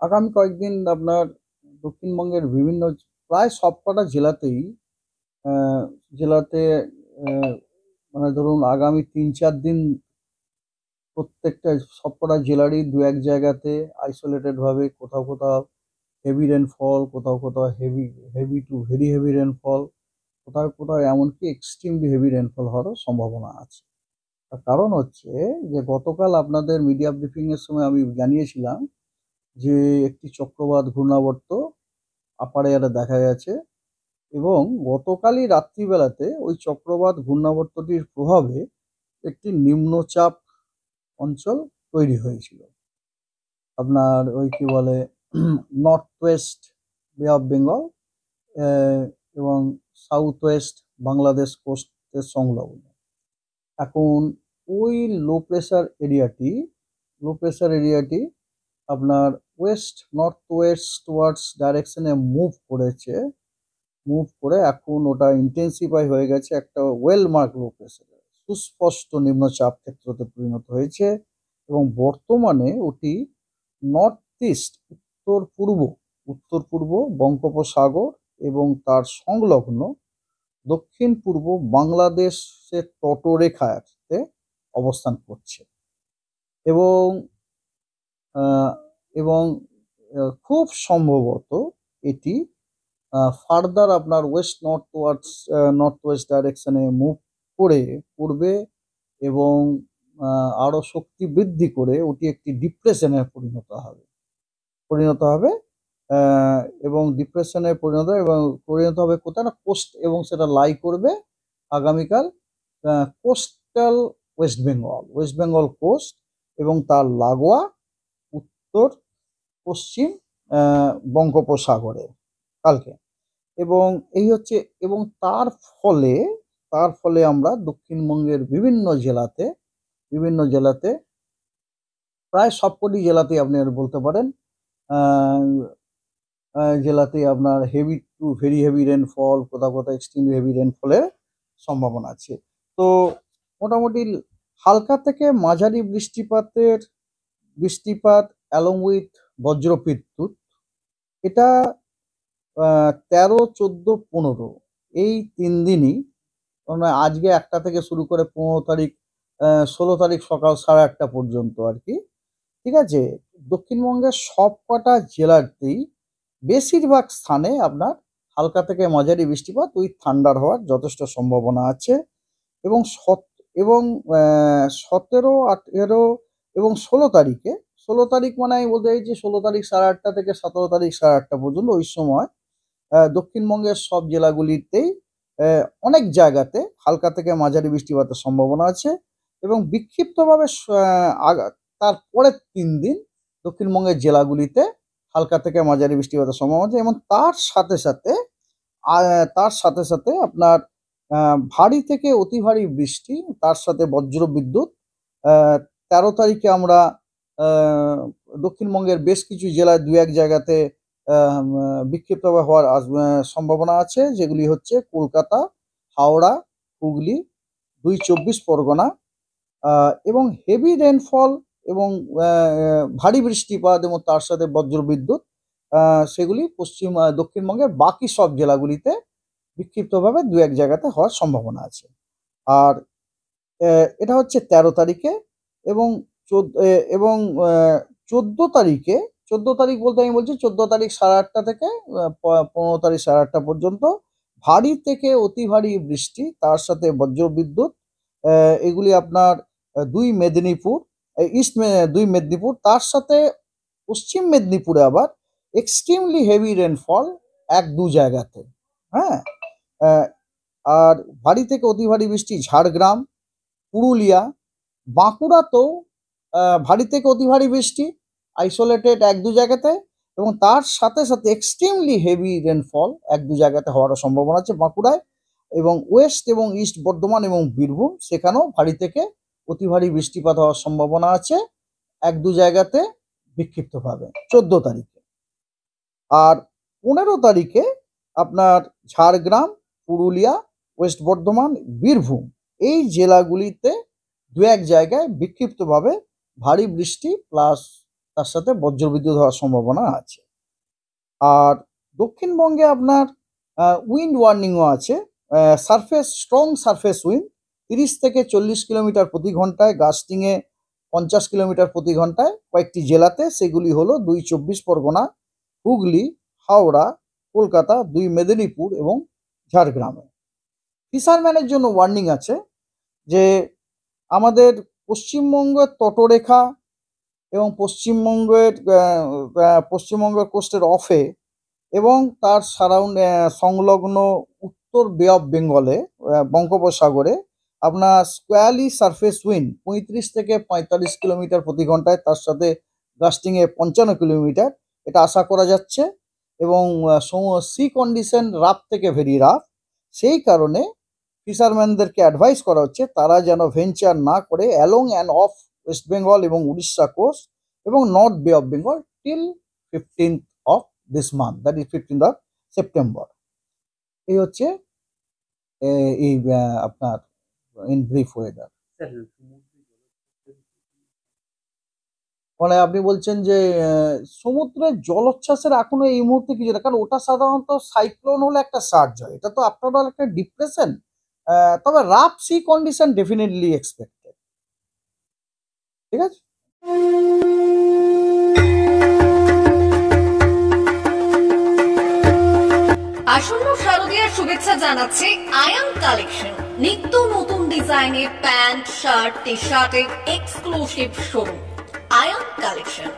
আগামী কয়েকদিন আপনার দক্ষিণবঙ্গের বিভিন্ন প্রায় সবকটা জেলাতেই আহ, জেলাতে আহ, মানে ধরুন আগামী 3-4 দিন প্রত্যেকটা সবকটা জেলারই দু এক জায়গাতে আইসোলেটেড ভাবে কোথাও কোথাও হেভি রেনফল, কোথাও কোথাও heavy heavy two very heavy rainfall, কোথাও কোথাও এমনকি এক্সট্রিমলি হেভি রেনফল হওয়ারও সম্ভাবনা আছে। তার কারণ হচ্ছে যে গতকাল আপনাদের মিডিয়া ব্রিফিং এর সময় আমি জানিয়েছিলাম যে একটি চক্রবাত ঘূর্ণাবর্ত আপার এয়ারে দেখা গেছে, এবং গতকালই রাত্রিবেলাতে ওই চক্রবাত ঘূর্ণাবর্তটির প্রভাবে একটি নিম্নচাপ অঞ্চল তৈরি হয়েছিল আপনার ওই কি বলে নর্থ ওয়েস্ট বে অফ বেঙ্গল এবং সাউথ ওয়েস্ট বাংলাদেশ কোস্টের সংলগ্ন। এখন ওই লো প্রেসার এরিয়াটি আপনার ওয়েস্ট নর্থ ওয়েস্ট ওয়ার্ডস ডাইরেকশনে মুভ করে এখন ওটা ইন্টেন্সিফাই হয়ে গেছে, একটা ওয়েল মার্ক লো প্রেসার, সুস্পষ্ট নিম্নচাপ ক্ষেত্রতে পরিণত হয়েছে। এবং বর্তমানে ওটি নর্থ ইস্ট উত্তর পূর্ব বঙ্গোপসাগর এবং তার সংলগ্ন দক্ষিণ পূর্ব বাংলাদেশের তটরেখাতে অবস্থান করছে। এবং আহ, এবং খুব সম্ভবত এটি ফার্দার আপনার নর্থ ওয়েস্ট ডাইরেকশনে মুভ করবে এবং আরো শক্তি বৃদ্ধি করে ওটি একটি ডিপ্রেশনে পরিণত হবে আহ, এবং ডিপ্রেশনে পরিণত হবে কোথায় না কোস্ট, এবং সেটা লাই করবে আগামীকাল কোস্টাল ওয়েস্ট বেঙ্গল কোস্ট এবং তার লাগোয়া উত্তর পশ্চিম বঙ্গোপসাগরে কালকে। এবং এই হচ্ছে, এবং ফলে তার ফলে আমরা দক্ষিণবঙ্গের বিভিন্ন জেলাতে প্রায় সবকটি জেলাতেই আপনি আর বলতে পারেন আহ, জেলাতেই আপনার heavy two very heavy rainfall, কোথাও কোথাও এক্সট্রিম হেভি রেনফলের সম্ভাবনা আছে। তো মোটামুটি হালকা থেকে মাঝারি বৃষ্টিপাত অ্যালং উইথ বজ্রবিদ্যুৎ, এটা 13, 14, 15 এই 3 দিনই, মানে আজকে 1টা থেকে শুরু করে 15 তারিখ, 16 তারিখ সকাল 8:30 পর্যন্ত আর কি। ঠিক আছে, দক্ষিণবঙ্গের সবকটা জেলাতেই বেশিরভাগ স্থানে আপনার হালকা থেকে মাঝারি বৃষ্টিপাত উইথ থান্ডার হওয়ার যথেষ্ট সম্ভাবনা আছে। এবং 17, 18 এবং 16 তারিখে, 16 তারিখ মানে আমি বলতে চাইছি 16 তারিখ 8:30 থেকে 17 তারিখ 8:30 পর্যন্ত, ওই সময় দক্ষিণবঙ্গের সব জেলাগুলিতেই অনেক জায়গাতে হালকা থেকে মাঝারি বৃষ্টিপাতের সম্ভাবনা আছে। এবং বিক্ষিপ্তভাবে তার পরের 3 দিন দক্ষিণবঙ্গের জেলাগুলিতে হালকা থেকে মাঝারি বৃষ্টিপাতের সম্ভাবনা আছে। এবং তার সাথে সাথে আপনার ভারী থেকে অতি ভারী বৃষ্টি, তার সাথে বজ্রবিদ্যুৎ 13 তারিখে আমরা আহ, দক্ষিণবঙ্গের বেশ কিছু জেলায় দু এক জায়গাতে বিক্ষিপ্তভাবে হওয়ার সম্ভাবনা আছে, যেগুলি হচ্ছে কলকাতা, হাওড়া, হুগলি, 2 চব্বিশ পরগনা, এবং হেভি রেনফল এবং ভারী বৃষ্টিপাত এবং তার সাথে বজ্রবিদ্যুৎ, সেগুলি দক্ষিণবঙ্গের বাকি সব জেলাগুলিতে বিক্ষিপ্তভাবে দু এক জায়গাতে হওয়ার সম্ভাবনা আছে। আর এটা হচ্ছে 13 তারিখে। এবং এবং 14 তারিখে, 14 তারিখ বলতে আমি বলছি 14 তারিখ 8:30 থেকে 15 তারিখ 8:30 পর্যন্ত ভারী থেকে অতি ভারী বৃষ্টি, তার সাথে বজ্রবিদ্যুৎ, এগুলি আপনার দুই মেদিনীপুর, তার সাথে পশ্চিম মেদিনীপুরে আবার এক্সট্রিমলি হেভি রেনফল 1-2 জায়গাতে। হ্যাঁ, আহ, আর ভারী থেকে অতি ভারী বৃষ্টি ঝাড়গ্রাম, পুরুলিয়া, বাঁকুড়াতেও ভারী থেকে অতি ভারী বৃষ্টি আইসোলেটেড 1-2 জায়গাতে, এবং তার সাথে সাথে এক্সট্রিমলি হেভি রেনফল 1-2 জায়গাতে হওয়ারও সম্ভাবনা আছে বাঁকুড়ায়। এবং ওয়েস্ট এবং ইস্ট বর্ধমান এবং বীরভূম, সেখানেও ভারী থেকে অতি ভারী বৃষ্টিপাত হওয়ার সম্ভাবনা আছে 1-2 জায়গাতে বিক্ষিপ্তভাবে 14 তারিখে। আর 15 তারিখে আপনার ঝাড়গ্রাম, পুরুলিয়া, ওয়েস্ট বর্ধমান, বীরভূম এই জেলাগুলিতে দু এক জায়গায় বিক্ষিপ্তভাবে ভারী বৃষ্টি প্লাস তার সাথে বজ্রবিদ্যুৎ হওয়ার সম্ভাবনা আছে। আর দক্ষিণবঙ্গে আপনার উইন্ড ওয়ার্নিংও আছে। স্ট্রং সারফেস উইন্ড 30 থেকে 40 কিলোমিটার প্রতি ঘন্টায়, গাস্টিংয়ে 50 কিলোমিটার প্রতি ঘন্টায় কয়েকটি জেলাতে, সেগুলি হলো 2 চব্বিশ পরগনা, হুগলি, হাওড়া, কলকাতা, 2 মেদিনীপুর এবং ঝাড়গ্রামে। ফিশারম্যানের জন্য ওয়ার্নিং আছে যে আমাদের পশ্চিমবঙ্গের তটরেখা এবং পশ্চিমবঙ্গের কোস্টের অফে এবং তার সংলগ্ন উত্তর বে অফ বেঙ্গলে, বঙ্গোপসাগরে আপনার স্কোয়ালি সারফেস উইন্ড 35 থেকে 45 কিলোমিটার প্রতি ঘন্টায়, তার সাথে গাস্টিংয়ে 55 কিলোমিটার, এটা আশা করা যাচ্ছে। এবং সি কন্ডিশন রাফ থেকে ভেরি রাফ। সেই কারণে ফিশারম্যানদেরকে অ্যাডভাইস করা হচ্ছে তারা যেন ভেঞ্চার না করে along and of West Bengal এবং উড়িষ্যা কোস্ট এবং নর্থ বে of Bengal till 15th of this month, that is 15th of September। এই হচ্ছে এই আপনার ইন ব্রিফ ওয়েদার। মানে আপনি বলছেন যে সমুদ্রের জলোচ্ছ্বাসের এখনো এই মুহূর্তে কিছু না, কারণ ওটা সাধারণত সাইক্লোন হলে একটা সার্জ হয়, এটা তো আপনার হলো একটা ডিপ্রেশন। তবে rough sea condition definitely expected. ঠিক আছে। আসন্ন শারদীয়ার শুভেচ্ছা জানাচ্ছে আয়ান কালেকশন। নিত্য নতুন ডিজাইনের প্যান্ট, শার্ট, টি শার্টের exclusive showroom Ayan collection,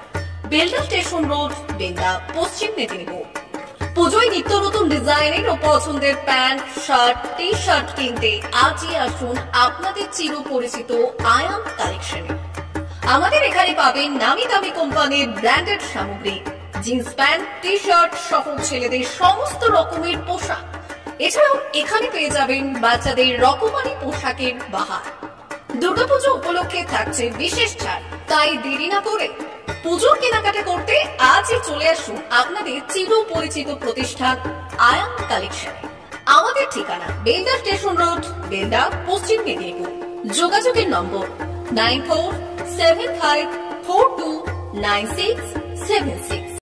Belda station road, Belda, Paschim Medinipur. পুজোয় নিত্য নতুন ডিজাইনের ও পছন্দের প্যান্ট, শার্ট, টি শার্ট কিনতে আজই আসুন আপনাদের চিরপরিচিত আয়ান কালেকশনে। আমাদের এখানে পাবেন নামি দামি কোম্পানির ব্র্যান্ডেড সামগ্রী, জিন্স প্যান্ট, টি শার্ট সহ ছেলেদের সমস্ত রকমের পোশাক। এছাড়াও এখানে পেয়ে যাবেন বাচ্চাদের রকমারি পোশাকের বাহার। দুর্গাপুজো উপলক্ষে থাকছে বিশেষ ছাড়, তাই দেরি না করে পুজোর কেনাকাটা করতে আজই চলে আসুন আপনাদের চিরপরিচিত প্রতিষ্ঠান আয়ান কালেকশনে। আমাদের ঠিকানা বেলদা স্টেশন রোড, বেলদা, পশ্চিম মেদিনীপুর। যোগাযোগের নম্বর 9475429676।